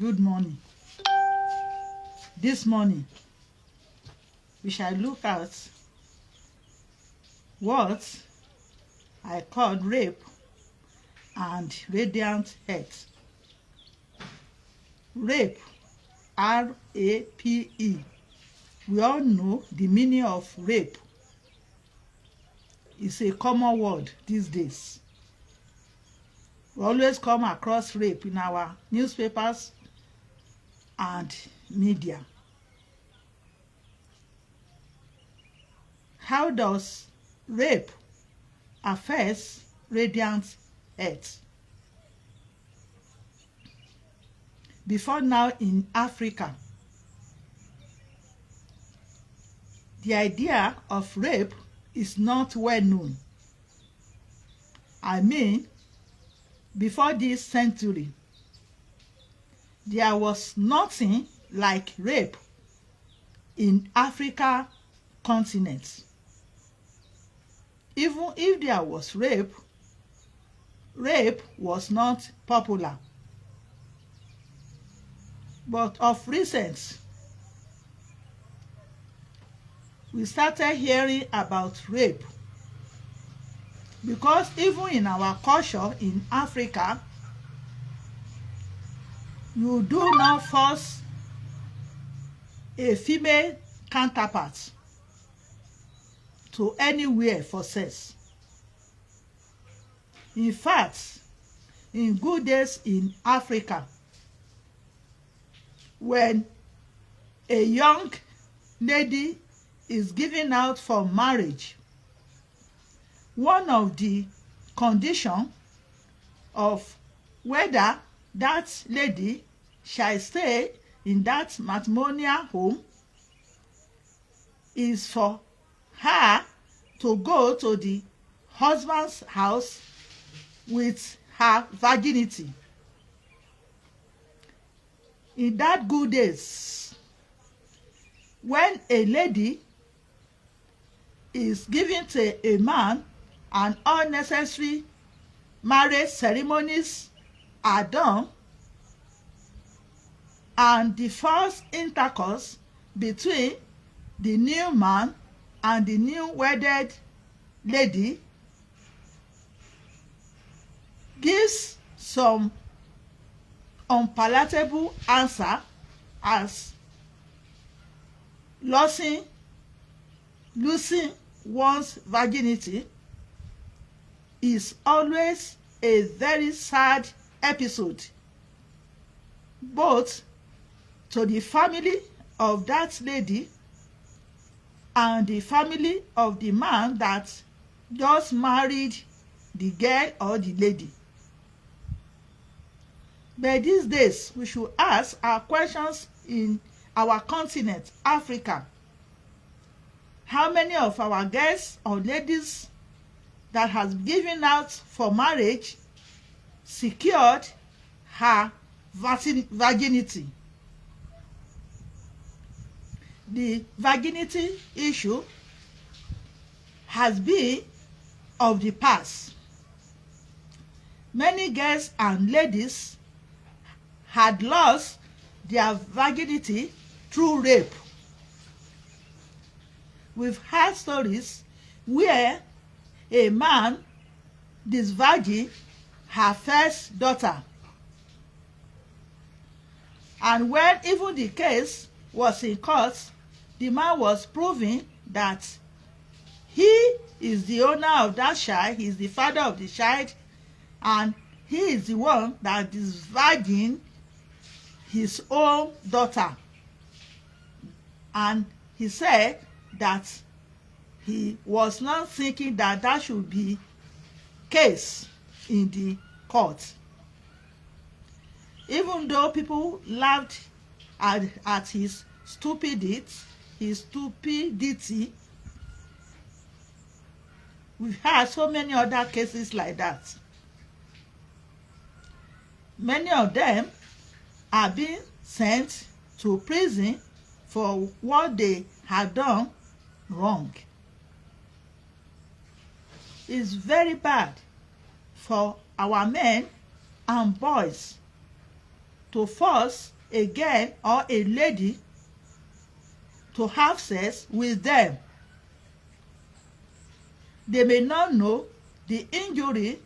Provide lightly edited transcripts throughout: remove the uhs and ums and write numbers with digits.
Good morning. This morning, we shall look at what I called rape and radiant health. Rape, R-A-P-E. We all know the meaning of rape. It's a common word these days. We always come across rape in our newspapers and media. How does rape affect radiant health? Before now in Africa, the idea of rape is not well known. I mean, before this century, there was nothing like rape in Africa continent. Even if there was rape, rape was not popular. But of recent, we started hearing about rape because even in our culture in Africa, you do not force a female counterpart to anywhere for sex. In fact, in good days in Africa, when a young lady is given out for marriage, one of the conditions of whether that lady shall stay in that matrimonial home is for her to go to the husband's house with her virginity. In that good days, when a lady is given to a man and all necessary marriage ceremonies are done, and the first intercourse between the new man and the new wedded lady gives some unpalatable answer as losing one's virginity, is always a very sad episode, both to the family of that lady and the family of the man that just married the girl or the lady. But these days, we should ask our questions in our continent, Africa. How many of our girls or ladies that has given out for marriage secured her virginity? The virginity issue has been of the past. Many girls and ladies had lost their virginity through rape. We've heard stories where a man disvirgin her first daughter, and when even the case was in court, the man was proving that he is the owner of that child, he is the father of the child, and he is the one that disvirgin his own daughter. And he said that he was not thinking that that should be case in the court. Even though people laughed at his stupidity, we've had so many other cases like that. Many of them are being sent to prison for what they had done wrong. It's very bad for our men and boys to force a girl or a lady to have sex with them. They may not know the injury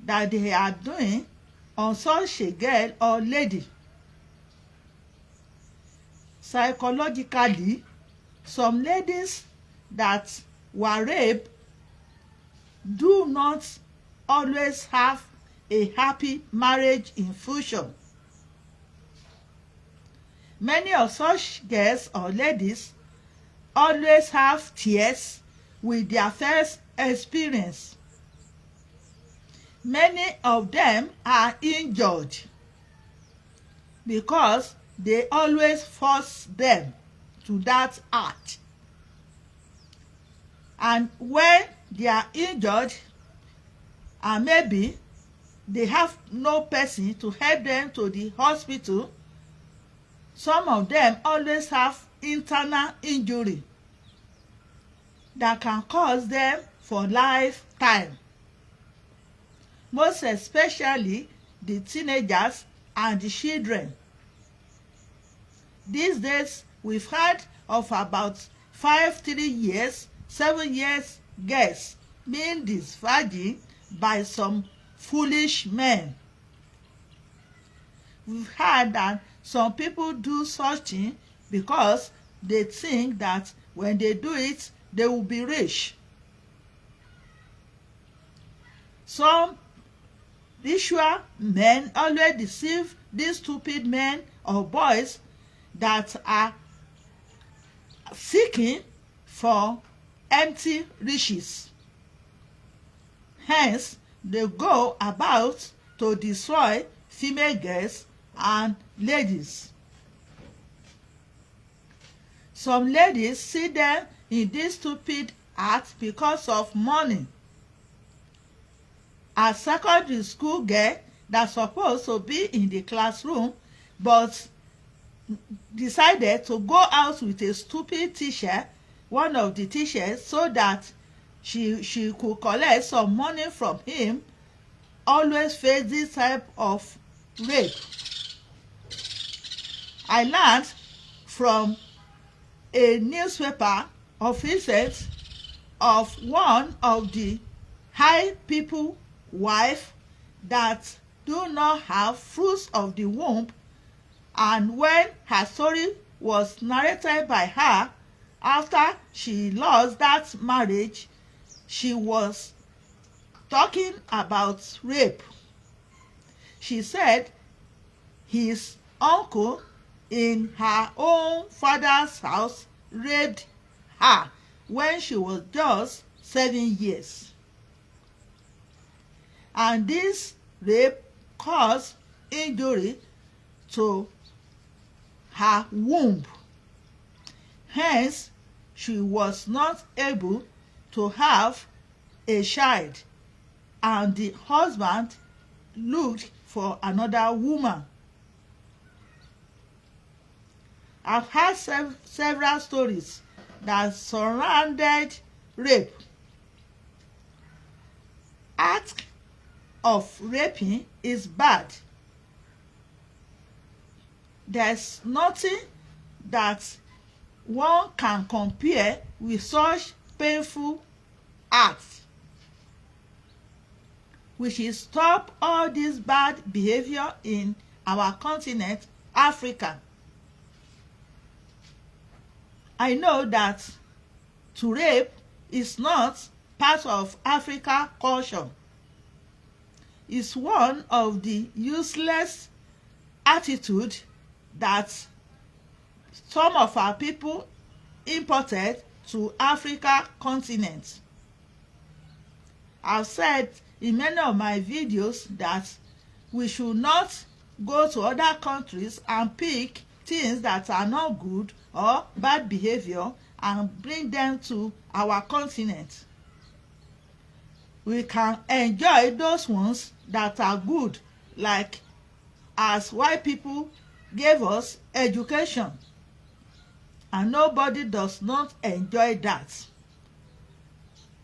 that they are doing on such a girl or lady. Psychologically, some ladies that were raped do not always have a happy marriage in future. Many of such girls or ladies always have tears with their first experience. Many of them are injured because they always force them to that act. And when they are injured and maybe they have no person to help them to the hospital, some of them always have internal injury that can cause them for lifetime. Most especially the teenagers and the children. These days, we've heard of about 3 years, 7 years girls being disvirgin by some foolish men. We've heard that some people do such thing because they think that when they do it, they will be rich. Some ritual men always deceive these stupid men or boys that are seeking for empty riches. Hence, they go about to destroy female girls and ladies. Some ladies see them in this stupid act because of money. A secondary school girl that's supposed to be in the classroom but decided to go out with a stupid teacher, one of the teachers, so that she could collect some money from him, always face this type of rape. I learned from a newspaper of recent of one of the high people wife that do not have fruits of the womb, and when her story was narrated by her after she lost that marriage, she was talking about rape. She said his uncle in her own father's house raped her when she was just 7 years. And this rape caused injury to her womb. Hence, she was not able to have a child, and the husband looked for another woman. I've heard several stories that surrounded rape. Act of raping is bad. There's nothing that one can compare with such painful acts. We should stop all this bad behavior in our continent, Africa. I know that to rape is not part of African culture. It's one of the useless attitudes that some of our people imported to Africa continent. I've said in many of my videos that we should not go to other countries and pick things that are not good or bad behavior and bring them to our continent. We can enjoy those ones that are good, like as white people gave us education, and nobody does not enjoy that,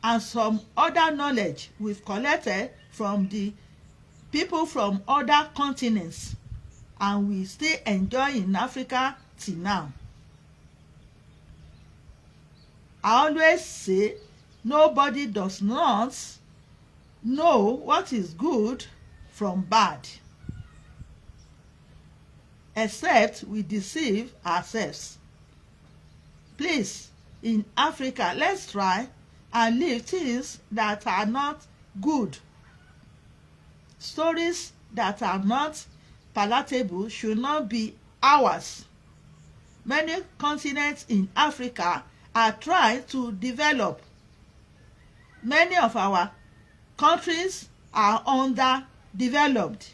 and some other knowledge we've collected from the people from other continents. and we still enjoy in Africa till now. I always say nobody does not know what is good from bad, except we deceive ourselves. Please, in Africa, let's try and leave things that are not good. Stories that are not palatable should not be ours. Many continents in Africa are trying to develop. Many of our countries are underdeveloped.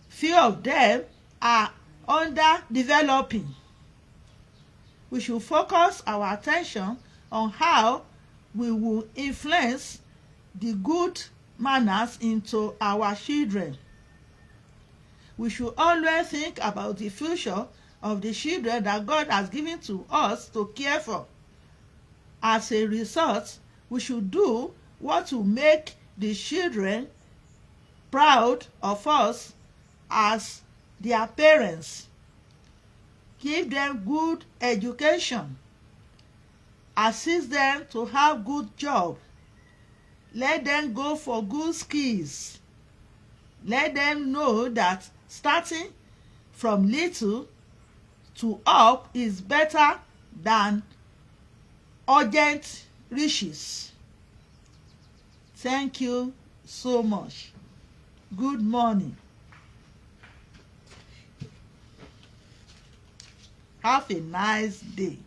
Few of them are underdeveloping. We should focus our attention on how we will influence the good manners into our children. We should always think about the future of the children that God has given to us to care for. As a result, we should do what will make the children proud of us as their parents. Give them good education. Assist them to have good job. Let them go for good skills. Let them know that starting from little to up is better than urgent riches. Thank you so much. Good morning. Have a nice day.